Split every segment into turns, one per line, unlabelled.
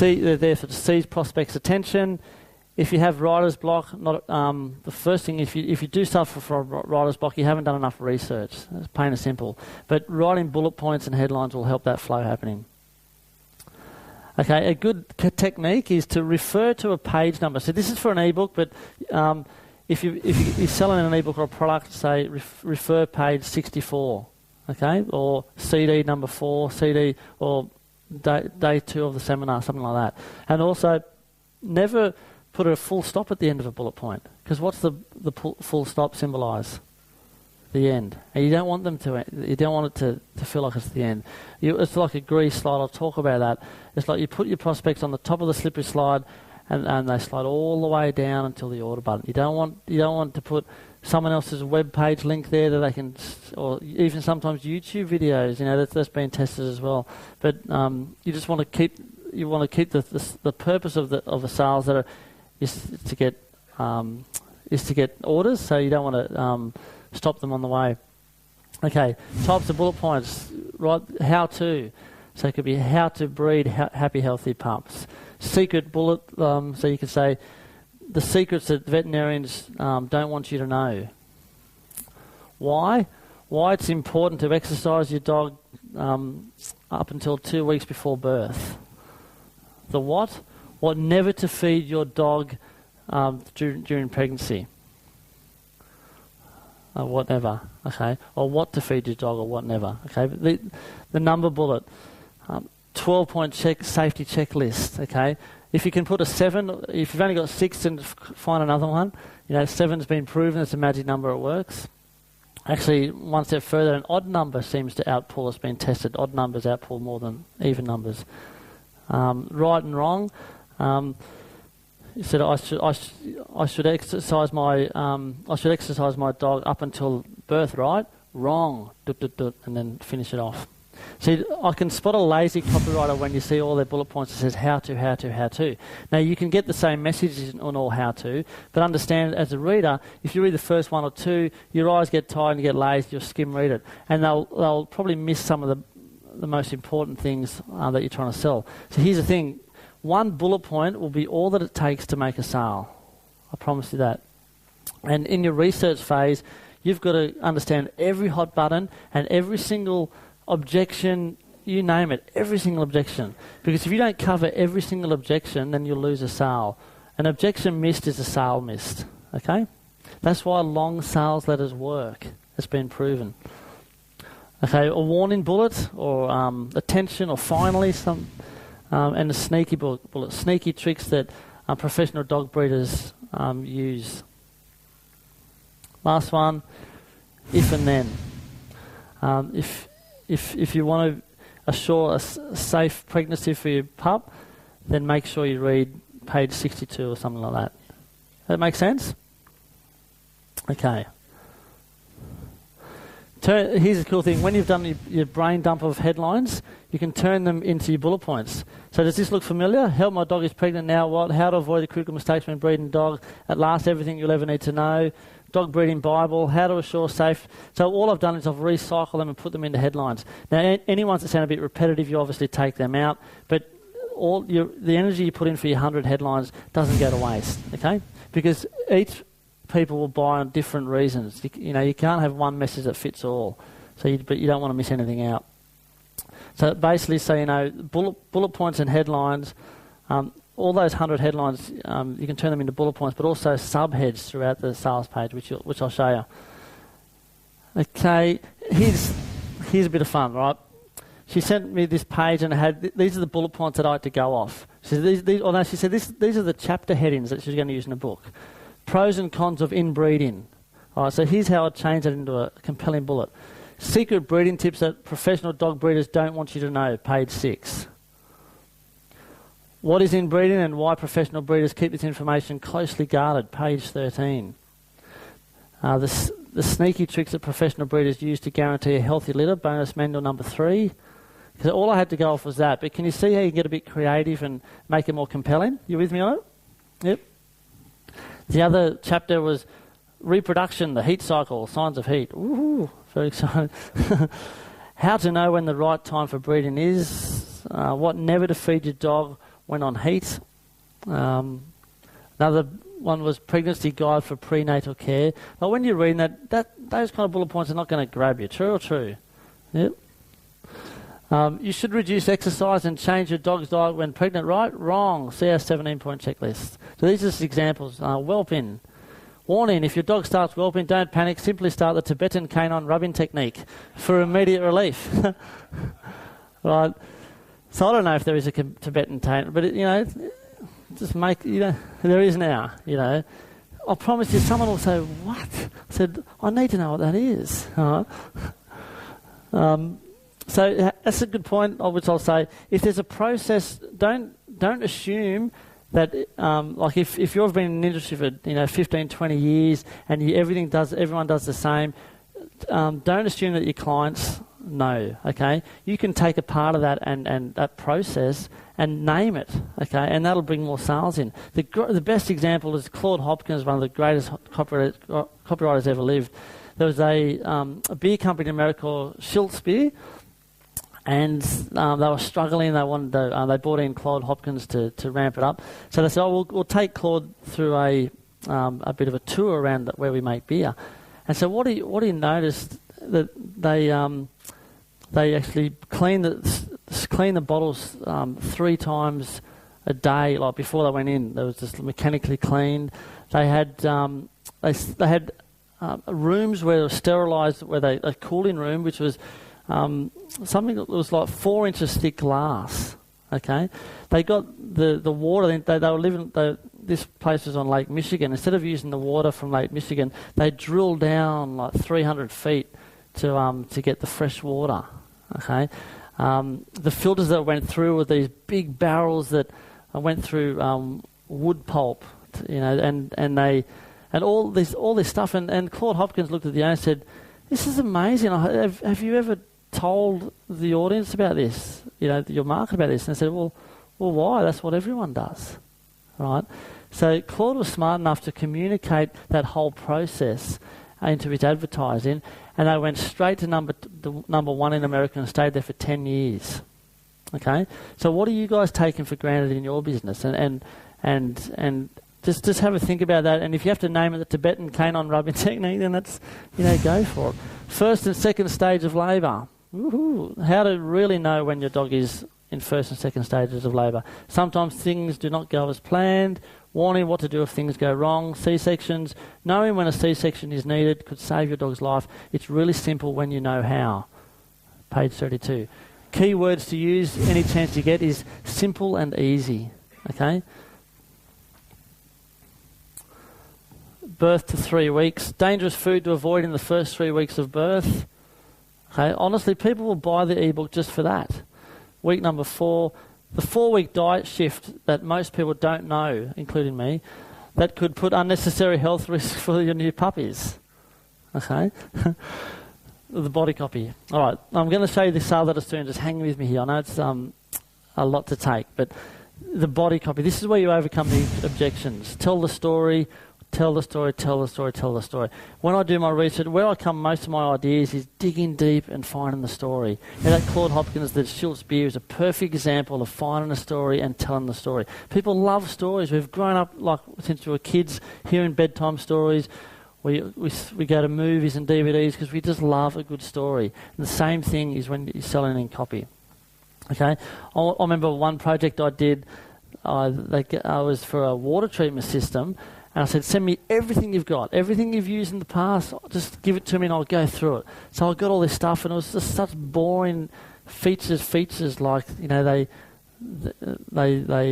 they're there to seize prospects' attention. If you have writer's block, the first thing, if you do suffer from writer's block, you haven't done enough research. It's plain and simple. But writing bullet points and headlines will help that flow happening. Okay, a good technique is to refer to a page number. So this is for an ebook, but if you're selling an ebook or a product, say refer page 64, okay, or CD number 4, CD or day 2 of the seminar, something like that. And also, never put a full stop at the end of a bullet point, because what's the full stop symbolise? The end. And you don't want them to. You don't want it to feel like it's the end. It's like a grease slide. I'll talk about that. It's like you put your prospects on the top of the slippery slide, and they slide all the way down until the order button. You don't want to put someone else's web page link there that they can, or even sometimes YouTube videos. You know that's been tested as well. But you just want to keep. You want to keep the purpose of the sales that is to get orders. So you don't want to stop them on the way. Okay, types of bullet points. Right, how to. So it could be how to breed happy, healthy pups. Secret bullet. So you could say the secrets that veterinarians don't want you to know. Why? Why it's important to exercise your dog up until 2 weeks before birth. The what? What never to feed your dog during pregnancy. Whatever, okay? Or what to feed your dog or what never, okay? But the number bullet, 12-point safety checklist, okay? If you can put a 7, if you've only got 6, then find another one. You know, 7's been proven, it's a magic number, it works. Actually, one step further, an odd number seems to outpull, it's been tested. Odd numbers outpull more than even numbers. Right and wrong. He said I should exercise my dog up until birth, right? Wrong. And then finish it off. See, I can spot a lazy copywriter when you see all their bullet points that says how to. Now you can get the same messages on all how to, but understand as a reader, if you read the first 1 or 2, your eyes get tired and you get lazy, you'll skim read it, and they'll probably miss some of the most important things that you're trying to sell. So here's the thing. One bullet point will be all that it takes to make a sale. I promise you that. And in your research phase, you've got to understand every hot button and every single objection, you name it, every single objection. Because if you don't cover every single objection, then you'll lose a sale. An objection missed is a sale missed. Okay? That's why long sales letters work. It's been proven. Okay, a warning bullet or attention or finally and a sneaky bullet. Sneaky tricks that professional dog breeders use. Last one, if and then. If you want to assure a safe pregnancy for your pup, then make sure you read page 62 or something like that. That make sense? Okay. Here's the cool thing. When you've done your brain dump of headlines, you can turn them into your bullet points. So does this look familiar? Help my dog is pregnant, now what? How to avoid the critical mistakes when breeding dog. At last, everything you'll ever need to know. Dog breeding Bible. How to assure safe. So all I've done is I've recycled them and put them into headlines. Now, any ones that sound a bit repetitive, you obviously take them out. But the energy you put in for your 100 headlines doesn't go to waste, okay? Because each people will buy on different reasons. You can't have one message that fits all. But you don't want to miss anything out. So basically, bullet points and headlines, all those 100 headlines, you can turn them into bullet points, but also subheads throughout the sales page, which I'll show you. Okay, here's a bit of fun, right? She sent me this page and it had these are the bullet points that I had to go off. She said these are the chapter headings that she's going to use in the book. Pros and cons of inbreeding. All right, so here's how I change it into a compelling bullet. Secret breeding tips that professional dog breeders don't want you to know, page 6. What is inbreeding and why professional breeders keep this information closely guarded, page 13. The sneaky tricks that professional breeders use to guarantee a healthy litter, bonus manual number 3. Because all I had to go off was that. But can you see how you can get a bit creative and make it more compelling? You with me on it? Yep. The other chapter was reproduction, the heat cycle, signs of heat. Ooh, very exciting. How to know when the right time for breeding is, what never to feed your dog, went on heat. Another one was pregnancy guide for prenatal care. But when you're reading those kind of bullet points are not going to grab you. True or true? Yep. You should reduce exercise and change your dog's diet when pregnant, right? Wrong. See our 17-point checklist. So these are just examples. Whelping. Warning, if your dog starts whelping, don't panic. Simply start the Tibetan canine rubbing technique for immediate relief. Right. So I don't know if there is a Tibetan canine, but there is now, I promise you, someone will say, what? I said, I need to know what that is. All right. So that's a good point, which I'll say, if there's a process, don't assume that, if you've been in the industry for 15, 20 years and everyone does the same, don't assume that your clients know, okay? You can take a part of that and that process and name it, okay? And that'll bring more sales in. The best example is Claude Hopkins, one of the greatest copywriters ever lived. There was a beer company in America called Schultz Beer, and they were struggling. They wanted to, they brought in Claude Hopkins to ramp it up. So they said, we'll take Claude through a bit of a tour around where we make beer. And so what he noticed that they actually clean the bottles 3 times a day, like before they went in. There was just mechanically cleaned. They had rooms where they were sterilised, where a cooling room, which was something that was like 4 inches thick glass. Okay, they got the water. They were living. This place was on Lake Michigan. Instead of using the water from Lake Michigan, they drilled down like 300 feet to get the fresh water. Okay, the filters that went through were these big barrels that went through wood pulp. And all this stuff. And Claude Hopkins looked at the owner and said, "This is amazing. Have you ever told the audience about this? Your market about this?" And I said, "Well, why? That's what everyone does, right?" So Claude was smart enough to communicate that whole process into his advertising, and they went straight to number 1 in America and stayed there for 10 years. Okay, so what are you guys taking for granted in your business? And just have a think about that. And if you have to name it the Tibetan canine rubbing technique, then that's go for it. First and second stage of labour. How to really know when your dog is in first and second stages of labour. Sometimes things do not go as planned. Warning, what to do if things go wrong. C-sections. Knowing when a C-section is needed could save your dog's life. It's really simple when you know how. Page 32. Key words to use any chance you get is simple and easy. Okay? Birth to 3 weeks. Dangerous food to avoid in the first 3 weeks of birth. Okay, honestly, people will buy the ebook just for that. Week number 4, the 4-week diet shift that most people don't know, including me, that could put unnecessary health risks for your new puppies. Okay, the body copy. All right, I'm going to show you this sale letter soon. Just hang with me here. I know it's a lot to take, but the body copy. This is where you overcome the objections. Tell the story. Tell the story, tell the story, tell the story. When I do my research, where I come most of my ideas is digging deep and finding the story. And that Claude Hopkins, that Schultz Beer is a perfect example of finding a story and telling the story. People love stories. We've grown up since we were kids hearing bedtime stories. We go to movies and DVDs because we just love a good story. And the same thing is when you're selling in copy. Okay, I remember one project I did. I was for a water treatment system. And I said, send me everything you've got, everything you've used in the past, just give it to me and I'll go through it. So I got all this stuff and it was just such boring features like, they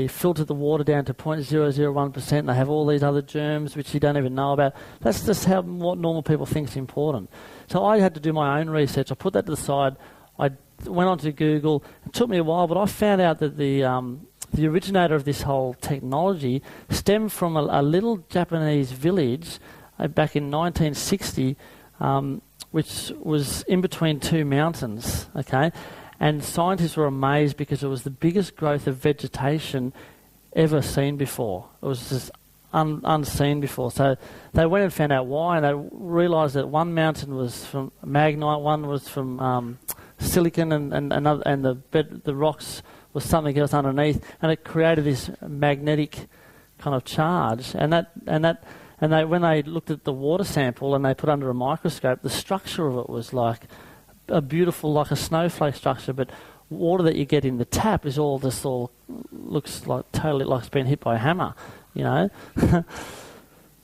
filter the water down to 0.001% and they have all these other germs which you don't even know about. That's just what normal people think is important. So I had to do my own research. I put that to the side. I went onto Google. It took me a while, but I found out that the originator of this whole technology stemmed from a little Japanese village back in 1960, which was in between 2 mountains, okay? And scientists were amazed because it was the biggest growth of vegetation ever seen before. It was just unseen before. So they went and found out why, and they realised that one mountain was from magnite, one was from silicon, and the rocks was something else underneath, and it created this magnetic kind of charge. And when they looked at the water sample and they put it under a microscope, the structure of it was like a beautiful, like a snowflake structure, but water that you get in the tap is all looks like totally like it's been hit by a hammer, you know.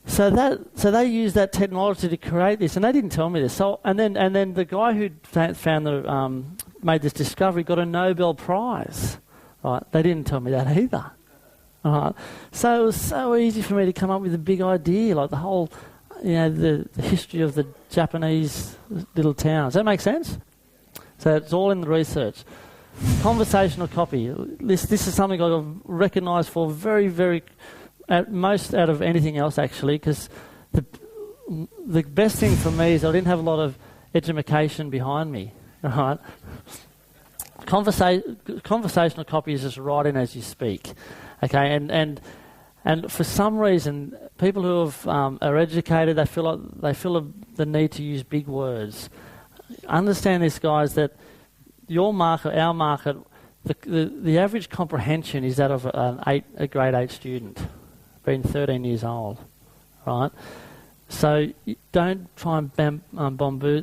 So they used that technology to create this, and they didn't tell me this. So and then the guy who made this discovery got a Nobel Prize. Right? They didn't tell me that either. Right? So it was so easy for me to come up with a big idea, like the whole, you know, the history of the Japanese little towns. Does that make sense? So it's all in the research. Conversational copy. This is something I've recognised for very, very, at most out of anything else actually, because the best thing for me is I didn't have a lot of education behind me. Right? Conversational copy is just writing as you speak. Okay, and for some reason, people who are educated, they feel the need to use big words. Understand this, guys, that your market, our market, the average comprehension is that of a grade 8 student, being 13 years old, right? So don't try and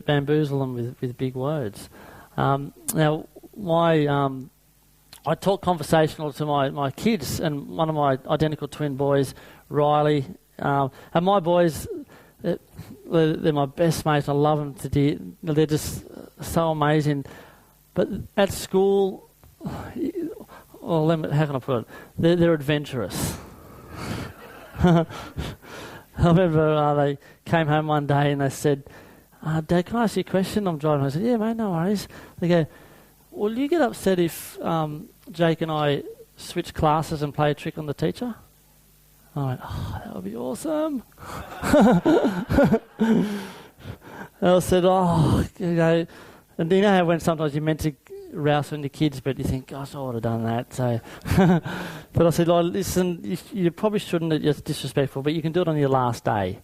bamboozle them with big words. Now, I taught conversational to my kids, and one of my identical twin boys, Riley, and my boys, they're my best mates. I love them to death. They're just so amazing. But at school, how can I put it? They're adventurous. I remember they came home one day and they said, "Dad, can I ask you a question? I'm driving." I said, "Yeah, mate, no worries." They go, "Will you get upset if Jake and I switch classes and play a trick on the teacher?" I went, "Oh, that would be awesome." And I said, "Oh, you know," and you know how when sometimes you're meant to rouse on your kids, but you think, "Gosh, I would have done that." So, but I said, "Oh, listen, you probably shouldn't. It's disrespectful, but you can do it on your last day."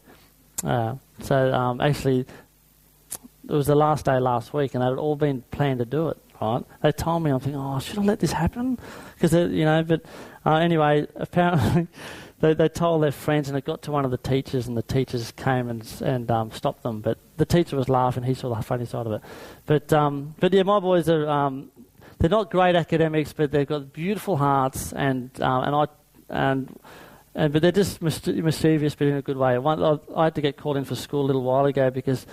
Actually, it was the last day last week, and they had all been planned to do it. Right? They told me, I'm thinking, "Oh, should I let this happen?" Because you know. But anyway, apparently they told their friends, and it got to one of the teachers, and the teachers came and stopped them. But the teacher was laughing; he saw the funny side of it. But yeah, my boys are they're not great academics, but they've got beautiful hearts, but they're just mischievous, but in a good way. I had to get called in for school a little while ago because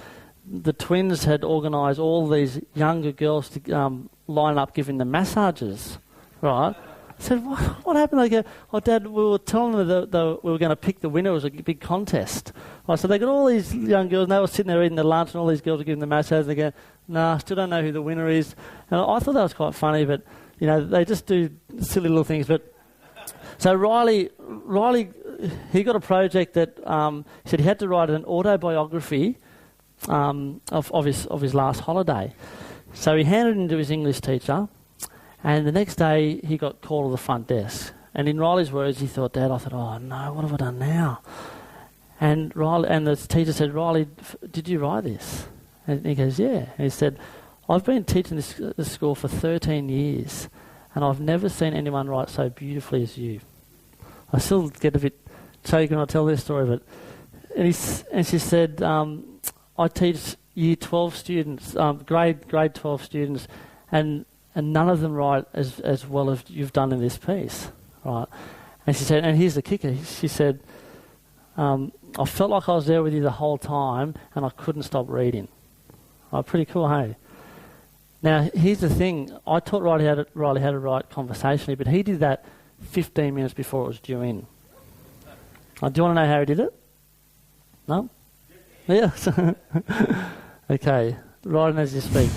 the twins had organised all these younger girls to line up giving them massages, right? I said, what happened? They go, "Oh, Dad, we were telling them that we were going to pick the winner. It was a big contest." Right, so they got all these young girls, and they were sitting there eating their lunch, and all these girls were giving them massages, and they go, "Nah, still don't know who the winner is." And I thought that was quite funny, but, you know, they just do silly little things. But so Riley, he got a project that he said he had to write an autobiography of his last holiday. So he handed it into his English teacher, and the next day he got called to the front desk. And in Riley's words, he thought, "Dad," I thought, "Oh no, what have I done now?" And the teacher said, "Riley, did you write this?" And he goes, "Yeah." And he said, "I've been teaching this school for 13 years, and I've never seen anyone write so beautifully as you." I still get a bit shaken when I tell this story, but and she said, "I teach year 12 students, grade 12 students, and none of them write as well as you've done in this piece, right?" And she said, and here's the kicker, she said, "I felt like I was there with you the whole time, and I couldn't stop reading." Oh, pretty cool, hey? Now, here's the thing. I taught Riley how to write conversationally, but he did that 15 minutes before it was due in. Do you want to know how he did it? No? Yeah. Okay, writing as you speak.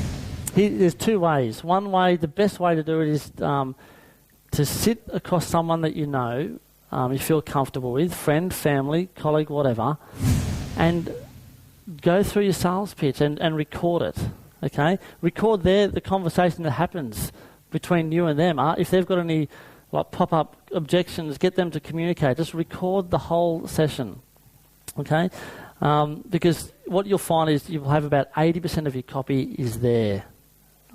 There's two ways. One way, the best way to do it is to sit across someone that you know, you feel comfortable with, friend, family, colleague, whatever, and go through your sales pitch and record it. Okay, record the conversation that happens between you and them. If they've got any pop-up objections, get them to communicate. Just record the whole session. Okay. Because what you'll find is you'll have about 80% of your copy is there.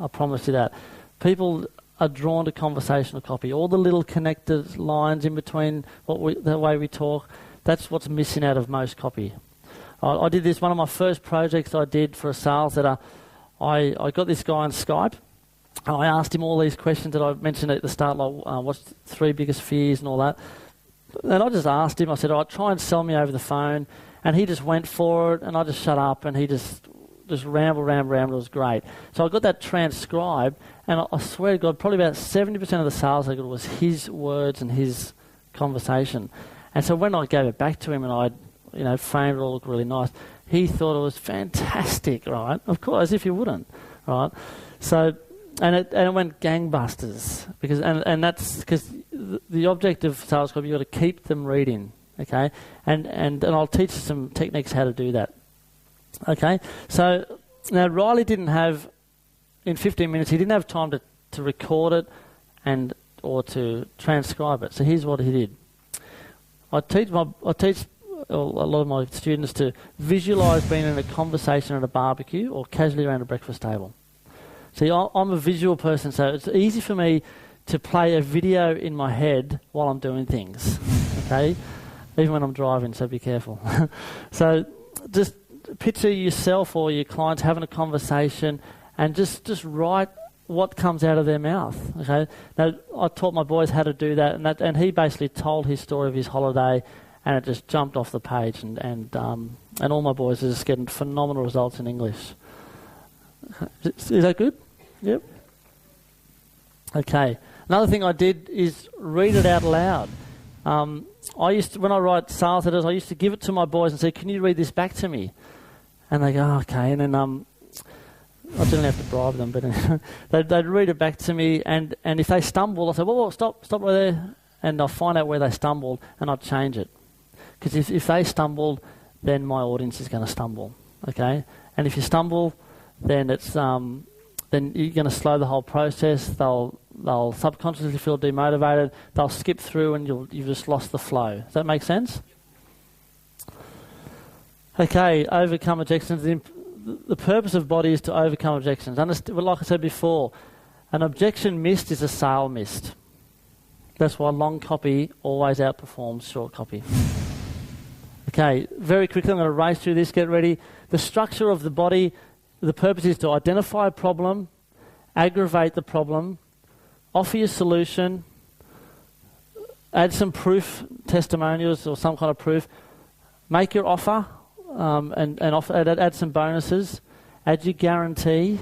I promise you that. People are drawn to conversational copy. All the little connected lines in between the way we talk, that's what's missing out of most copy. I did this, one of my first projects I did for a sales letter. I got this guy on Skype. I asked him all these questions that I mentioned at the start, like what's the 3 biggest fears and all that. And I just asked him, I said, try and sell me over the phone. And he just went for it, and I just shut up, and he just rambled. It was great. So I got that transcribed, and I swear to God, probably about 70% of the sales I got was his words and his conversation. And so when I gave it back to him and I framed it all, looked really nice, he thought it was fantastic, right? Of course, as if you wouldn't, right? So, and it went gangbusters, because that's because the object of sales copy, you've got to keep them reading, okay? And I'll teach you some techniques how to do that. Okay, so now Riley didn't have, in 15 minutes, he didn't have time to record it or to transcribe it. So here's what he did. I teach a lot of my students to visualise being in a conversation at a barbecue or casually around a breakfast table. See, I'm a visual person, so it's easy for me to play a video in my head while I'm doing things, okay? Even when I'm driving, so be careful. So just picture yourself or your clients having a conversation and just write what comes out of their mouth. Okay. Now I taught my boys how to do that, and he basically told his story of his holiday, and it just jumped off the page, and all my boys are just getting phenomenal results in English. Is that good? Yep. Okay. Another thing I did is read it out loud. When I write sales letters, I used to give it to my boys and say, "Can you read this back to me?" And they go, "Oh, okay." And then I didn't have to bribe them, but they'd read it back to me. And if they stumbled, I said, "Whoa, stop right there," and I'll find out where they stumbled, and I'd change it. Because if they stumbled, then my audience is going to stumble. Okay, and if you stumble, then it's then you're going to slow the whole process. They'll subconsciously feel demotivated. They'll skip through, and you've just lost the flow. Does that make sense? Okay, overcome objections. The purpose of body is to overcome objections. Like I said before, an objection missed is a sale missed. That's why long copy always outperforms short copy. Okay, very quickly, I'm going to race through this. Get ready. The structure of the body, the purpose is to identify a problem, aggravate the problem, offer your solution, add some proof, testimonials or some kind of proof, make your offer, and add some bonuses, add your guarantee,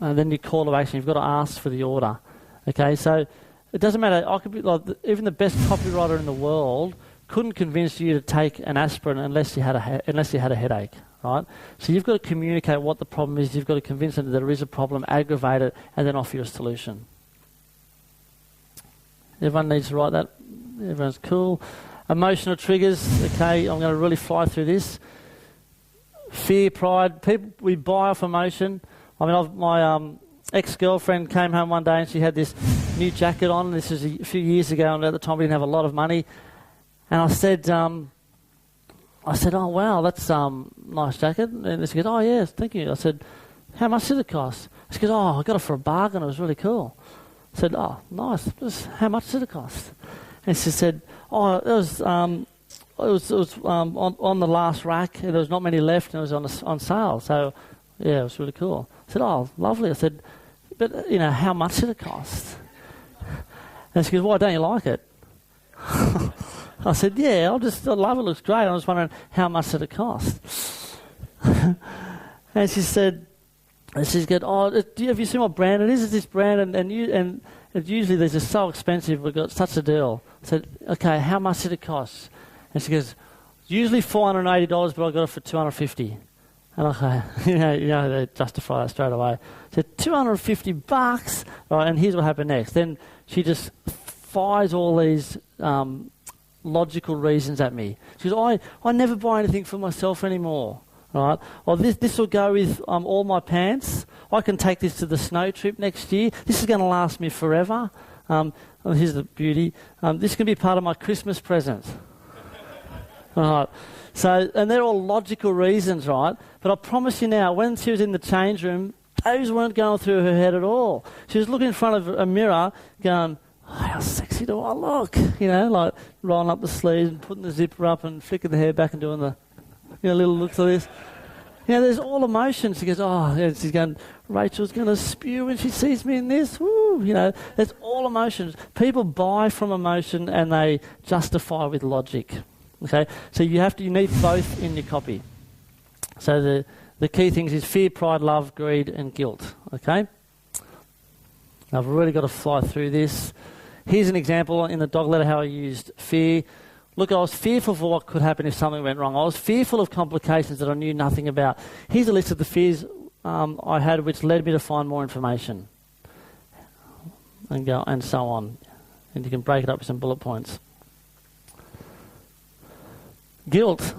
and then your call to action. You've got to ask for the order. Okay, so it doesn't matter. I could be like even the best copywriter in the world couldn't convince you to take an aspirin unless you had a headache, right? So you've got to communicate what the problem is. You've got to convince them that there is a problem, aggravate it, and then offer you a solution. Everyone needs to write that. Everyone's cool. Emotional triggers. Okay, I'm going to really fly through this. Fear, pride. People, we buy off emotion. I mean, my ex-girlfriend came home one day and she had this new jacket on. This was a few years ago, and at the time we didn't have a lot of money. And I said, "Oh wow, that's nice jacket." And she goes, "Oh yes, thank you." I said, "How much did it cost?" She goes, "Oh, I got it for a bargain. It was really cool." I said, "Oh, nice. How much did it cost?" And she said, "Oh, it was on the last rack. There was not many left, and it was on sale. So yeah, it was really cool." I said, "Oh, lovely." I said, "But how much did it cost?" And she goes, "Why don't you like it?" I said, "Yeah, I love it. It looks great. I was wondering how much did it cost." And she said, "Oh, have you seen what brand it is? It's this brand, and usually these are so expensive. We've got such a deal." I said, "Okay, how much did it cost?" And she goes, "Usually $480, but I got it for $250." And I go, they justify that straight away. I said, $250, right? And here's what happened next. Then she just fires all these logical reasons at me. She goes, I never buy anything for myself anymore, right? Or this will go with all my pants. I can take this to the snow trip next year. This is going to last me forever. Here's the beauty. This can be part of my Christmas present. Right. So, and they're all logical reasons, right? But I promise you now, when she was in the change room, Those weren't going through her head at all. She was looking in front of a mirror going, oh, how sexy do I look? You know, like rolling up the sleeves and putting the zipper up and flicking the hair back and doing the little looks like this. You know, there's all emotion. She goes, oh, yeah, she's going, Rachel's going to spew when she sees me in this. Woo, you know, there's all emotions. People buy from emotion and they justify with logic. Okay, so you need both in your copy. So the key things is fear, pride, love, greed, and guilt. Okay, I've really got to fly through this. Here's an example in the dog letter how I used fear. Look, I was fearful for what could happen if something went wrong. I was fearful of complications that I knew nothing about. Here's a list of the fears I had, which led me to find more information, and so on. And you can break it up with some bullet points. Guilt.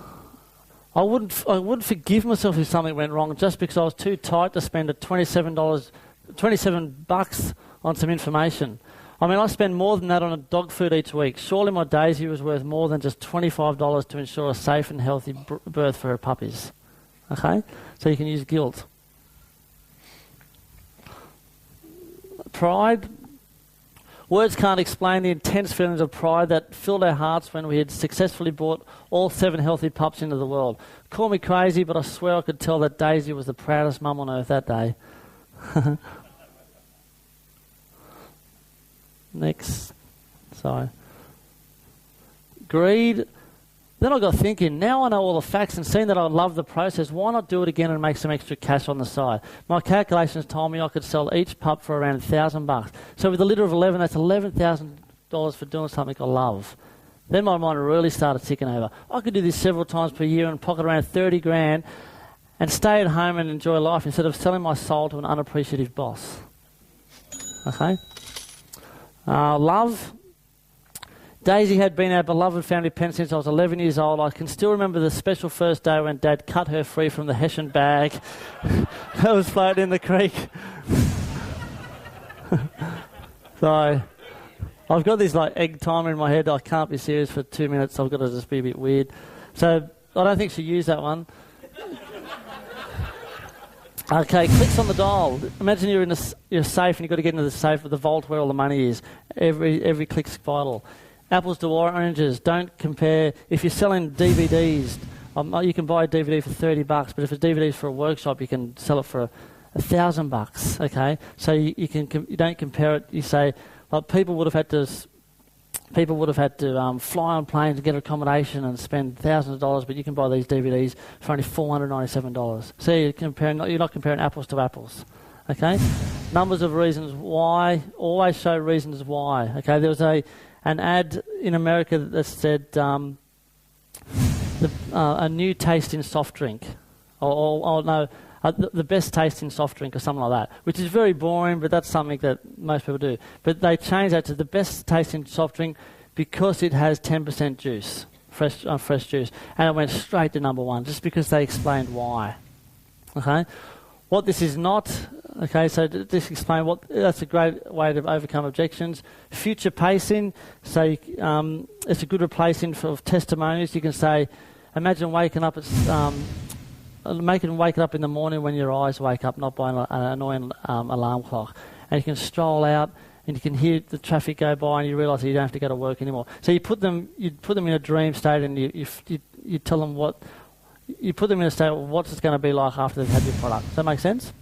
I wouldn't forgive myself if something went wrong just because I was too tight to spend $27 on some information. I mean, I spend more than that on a dog food each week. Surely my Daisy was worth more than just $25 to ensure a safe and healthy birth for her puppies. Okay? So you can use guilt. Pride. Words can't explain the intense feelings of pride that filled our hearts when we had successfully brought all 7 healthy pups into the world. Call me crazy, but I swear I could tell that Daisy was the proudest mum on earth that day. Next. Sorry. Greed. Then I got thinking, now I know all the facts and seeing that I love the process, why not do it again and make some extra cash on the side? My calculations told me I could sell each pup for around $1,000. So with a litter of 11, that's $11,000 for doing something I love. Then my mind really started ticking over. I could do this several times per year and pocket around 30 grand and stay at home and enjoy life instead of selling my soul to an unappreciative boss. Okay? Love. Daisy had been our beloved family pet since I was 11 years old. I can still remember the special first day when Dad cut her free from the Hessian bag that was floating in the creek. So I've got this like egg timer in my head. I can't be serious for 2 minutes. I've got to just be a bit weird. So I don't think she used that one. Okay, clicks on the dial. Imagine you're in you're safe and you've got to get into the safe with the vault where all the money is. Every click's vital. Apples to oranges. Don't compare. If you're selling DVDs, you can buy a DVD for $30, but if it's DVDs for a workshop, you can sell it for $1,000. Okay, so you don't compare it. You say, well, people would have had to fly on planes and get accommodation and spend thousands of dollars, but you can buy these DVDs for only $497. So you're not comparing apples to apples. Okay? Numbers of reasons why. Always show reasons why. Okay? There was an ad in America that said a new taste in soft drink. The best taste in soft drink or something like that, which is very boring, but that's something that most people do. But they changed that to the best taste in soft drink because it has 10% juice, fresh juice. And it went straight to number 1 just because they explained why. Okay? What this is not, okay, so to just explain that's a great way to overcome objections. Future pacing, so it's a good replacing for testimonials. You can say, imagine waking up make it wake up in the morning when your eyes wake up, not by an annoying alarm clock. And you can stroll out and you can hear the traffic go by and you realise that you don't have to go to work anymore. So you put them in a dream state and you tell them you put them in a state of what it's going to be like after they've had your product. Does that make sense?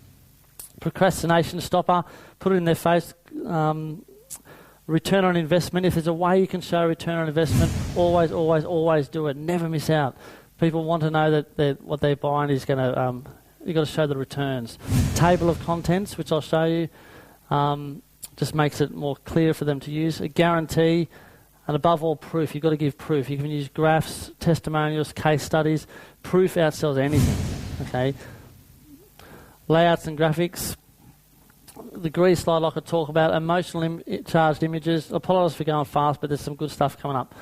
Procrastination stopper, put it in their face. Return on investment. If there's a way you can show return on investment, always do it. Never miss out. People want to know that what they're buying is going to. You've got to show the returns. Table of contents, which I'll show you, just makes it more clear for them to use. A guarantee, and above all, proof. You've got to give proof. You can use graphs, testimonials, case studies. Proof outsells anything. Okay. Layouts and graphics. The grease slide, like I talk about. Emotionally charged images. I apologise for going fast, but there's some good stuff coming up.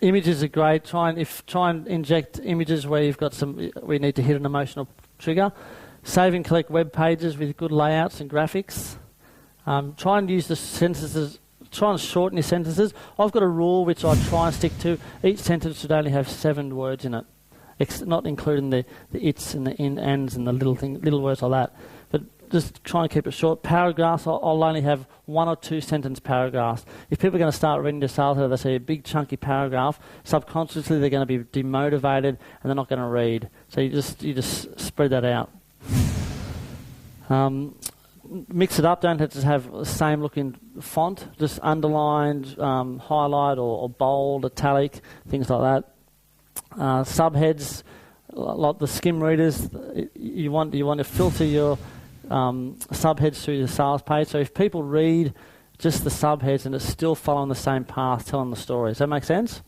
Images are great. Try and inject images where you've got we need to hit an emotional trigger. Save and collect web pages with good layouts and graphics. Try and use the sentences. Try and shorten your sentences. I've got a rule which I try and stick to. Each sentence should only have 7 words in it. not including the its and the in ands and the little words like that. But just try and keep it short. Paragraphs, I'll only have 1 or 2 sentence paragraphs. If people are going to start reading your sales letter, they see a big chunky paragraph, subconsciously they're going to be demotivated and they're not going to read. So you just spread that out. Mix it up, don't have to have the same looking font, just underlined, highlight or bold, italic, things like that. Subheads, like the skim readers, you want to filter your subheads through the sales page. So if people read just the subheads and it's still following the same path, telling the story. Does that make sense?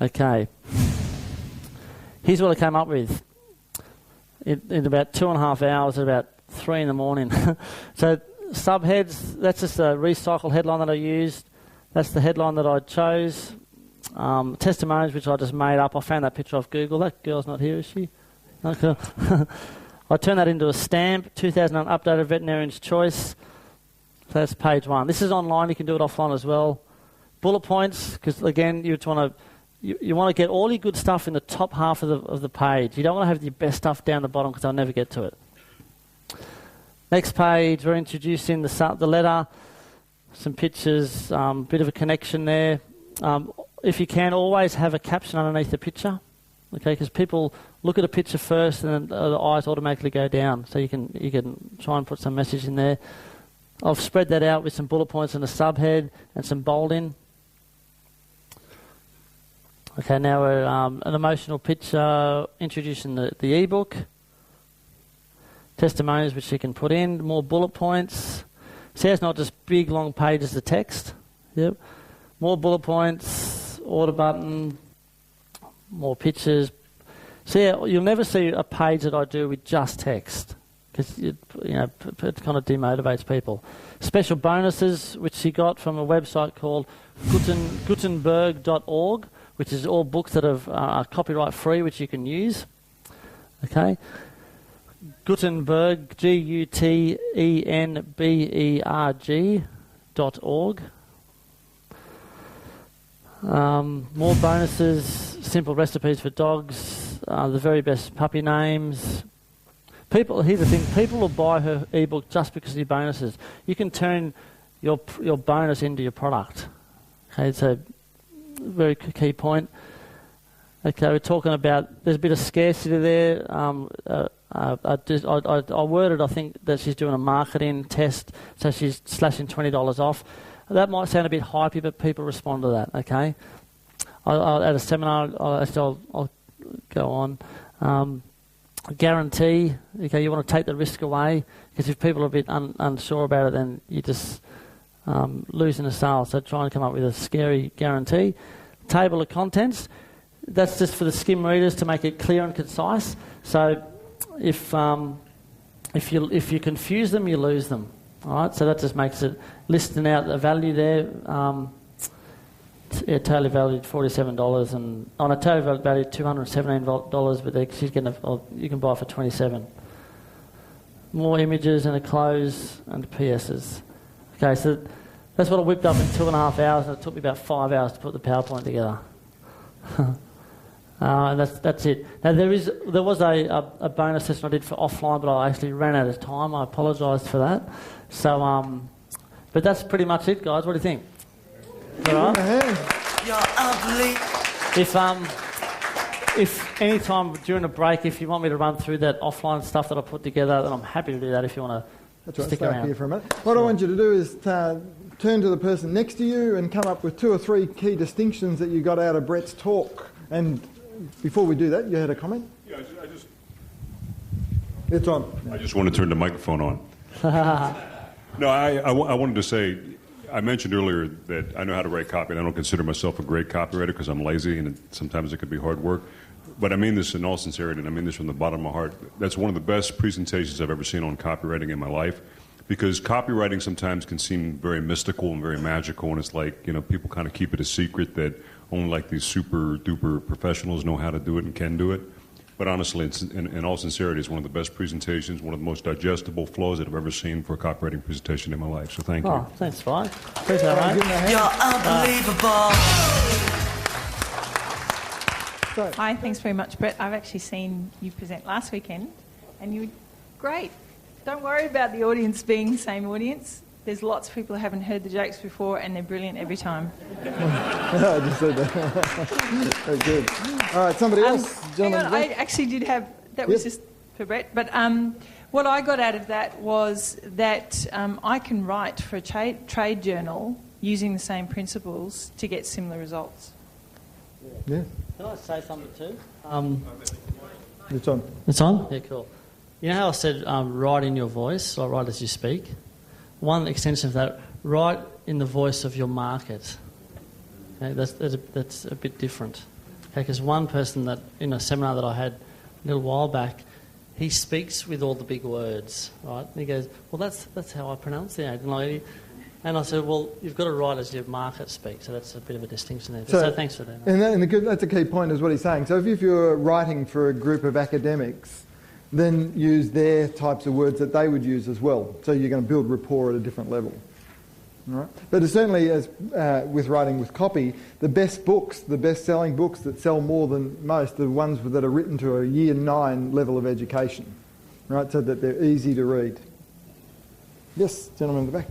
Okay. Here's what I came up with. In about 2.5 hours, at about 3 in the morning. So subheads, that's just a recycled headline that I used. That's the headline that I chose. Testimonials, which I just made up. I found that picture off Google. That girl's not here, is she? Okay. I turned that into a stamp. 2009 updated Veterinarian's Choice. So that's page 1. This is online. You can do it offline as well. Bullet points, because again, you want to get all your good stuff in the top half of the page. You don't want to have your best stuff down the bottom because I'll never get to it. Next page, we're introducing the letter, some pictures, bit of a connection there. If you can, always have a caption underneath the picture, okay? Because people look at a picture first and then the eyes automatically go down. So you can try and put some message in there. I've spread that out with some bullet points and a subhead and some bolding. Okay, now we're an emotional picture, introducing the ebook. Testimonials which you can put in, more bullet points. See, it's not just big long pages of text. Yep. More bullet points, order button, more pictures. See, you'll never see a page that I do with just text because it kind of demotivates people. Special bonuses, which she got from a website called Gutenberg.org, which is all books that are copyright free, which you can use. Okay. Gutenberg, Gutenberg.org. More bonuses, simple recipes for dogs, the very best puppy names. Here's the thing, people will buy her ebook just because of your bonuses. You can turn your bonus into your product. Okay, it's a very key point. Okay, we're talking about, there's a bit of scarcity there. I worded, I think, that she's doing a marketing test, so she's slashing $20 off. That might sound a bit hypey, but people respond to that, okay? At a seminar, I'll go on. Guarantee, okay, you want to take the risk away, because if people are a bit unsure about it, then you just losing a sale. So try and come up with a scary guarantee. Table of contents, that's just for the skim readers to make it clear and concise. So if you confuse them, you lose them. All right, so that just makes it listing out the value there. Totally valued $47, and on a total valued $217, but she's getting you can buy it for $27. More images and a close and PSs. Okay, so that's what I whipped up in 2.5 hours, and it took me about 5 hours to put the PowerPoint together. And that's it. Now there was a bonus session I did for offline, but I actually ran out of time. I apologise for that. So, but that's pretty much it, guys. What do you think? All right.
You're ugly.
If any time during a break, if you want me to run through that offline stuff that I put together, then I'm happy to do that. If you want to stick around.
Here for a minute. What I want you to do is turn to the person next to you and come up with 2 or 3 key distinctions that you got out of Brett's talk. And before we do that, you had a comment?
Yeah, I just...
It's on.
I just want to turn the microphone on. No, I wanted to say, I mentioned earlier that I know how to write copy, and I don't consider myself a great copywriter because I'm lazy, and sometimes it could be hard work. But I mean this in all sincerity, and I mean this from the bottom of my heart. That's one of the best presentations I've ever seen on copywriting in my life, because copywriting sometimes can seem very mystical and very magical, and it's like, people kind of keep it a secret that only like these super duper professionals know how to do it and can do it. But honestly, in all sincerity, it's one of the best presentations, one of the most digestible flows that I've ever seen for a copywriting presentation in my life. So thank you.
Oh, thanks, Spike. Appreciate it, mate.
You're unbelievable.
So,
Hi, thanks very much, Brett. I've actually seen you present last weekend, and you were great. Don't worry about the audience being the same audience. There's lots of people who haven't heard the jokes before, and they're brilliant every time.
I just said that. Very good. All right, somebody else?
Hang
Gentleman
on,
back.
I actually did have... That was
Yes.
just for Brett. But what I got out of that was that I can write for a trade journal using the same principles to get similar results.
Yeah,
Can I say something too?
it's on.
It's on? Yeah, cool. You know how I said write in your voice, or write as you speak? One extension of that, write in the voice of your market. Okay, that's a bit different. Okay, because one person that, in a seminar that I had a little while back, he speaks with all the big words, right? And he goes, well, that's how I pronunciate. And I said, well, you've got to write as your market speaks, so that's a bit of a distinction there. So thanks for that.
That's a key point, is what he's saying. So if you're writing for a group of academics, then use their types of words that they would use as well. So you're going to build rapport at a different level. All right? But it's certainly, as with writing with copy, the best books, the best-selling books that sell more than most, are the ones that are written to a Year 9 level of education, right? So that they're easy to read. Yes, gentleman in the back.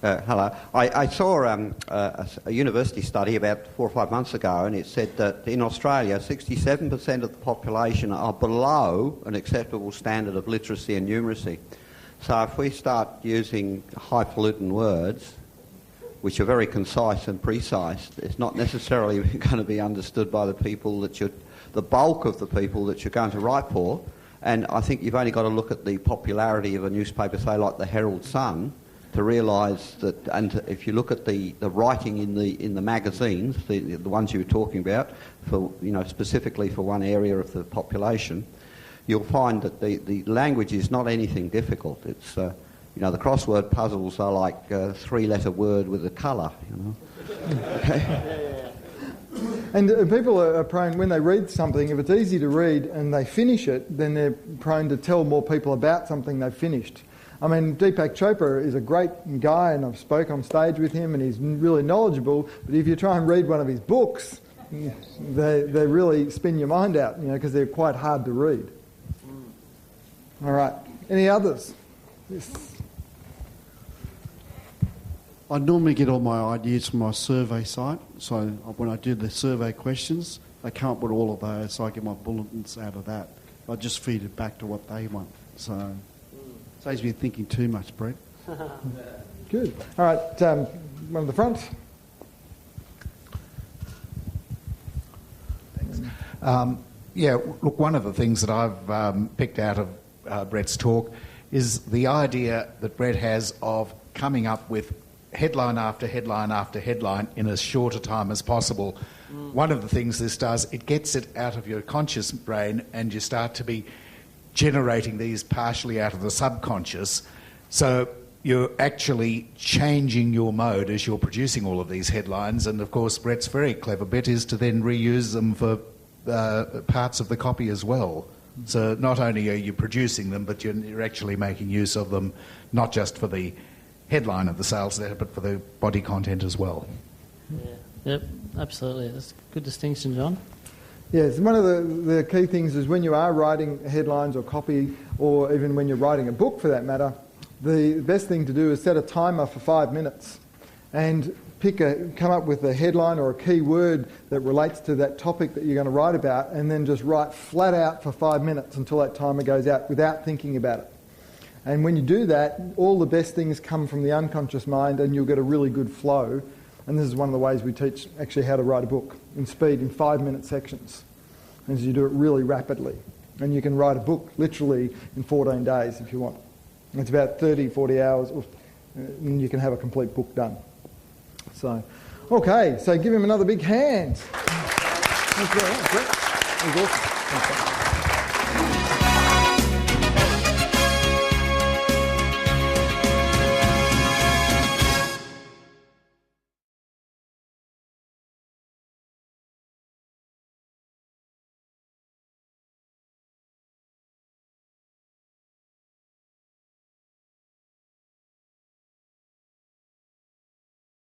Hello. I saw a university study about 4 or 5 months ago, and it said that in Australia, 67% of the population are below an acceptable standard of literacy and numeracy. So if we start using highfalutin words, which are very concise and precise, it's not necessarily going to be understood by the people the bulk of the people that you're going to write for. And I think you've only got to look at the popularity of a newspaper, say like the Herald Sun, to realise that, and if you look at the writing in the magazines, the ones you were talking about, for specifically for one area of the population, you'll find that the language is not anything difficult. It's the crossword puzzles are like a 3-letter word with a colour. Okay.
And people are prone, when they read something, if it's easy to read and they finish it, then they're prone to tell more people about something they've finished. I mean, Deepak Chopra is a great guy, and I've spoke on stage with him, and he's really knowledgeable. But if you try and read one of his books, they really spin your mind out, because they're quite hard to read. All right. Any others? Yes.
I normally get all my ideas from my survey site. So when I do the survey questions, they come up with all of those, so I get my bulletins out of that. I just feed it back to what they want. So saves me thinking too much, Brett.
Good. All right, one at the front.
Thanks. Look, one of the things that I've picked out of Brett's talk is the idea that Brett has of coming up with headline after headline after headline in as short a time as possible. One of the things this does, it gets it out of your conscious brain, and you start to be generating these partially out of the subconscious. So you're actually changing your mode as you're producing all of these headlines. And of course, Brett's very clever bit is to then reuse them for parts of the copy as well. So not only are you producing them, but you're actually making use of them, not just for the headline of the sales letter, but for the body content as well.
Yeah. Yep, absolutely. That's a good distinction, John.
Yes, one of the key things is when you are writing headlines or copy, or even when you're writing a book for that matter, the best thing to do is set a timer for 5 minutes and come up with a headline or a key word that relates to that topic that you're going to write about, and then just write flat out for 5 minutes until that timer goes out without thinking about it. And when you do that, all the best things come from the unconscious mind, and you'll get a really good flow. And this is one of the ways we teach actually how to write a book in speed, in 5-minute sections. And so you do it really rapidly. And you can write a book literally in 14 days if you want. And it's about 30, 40 hours, and you can have a complete book done. So, okay, so give him another big hand. Thank you very much, Brett. That was awesome.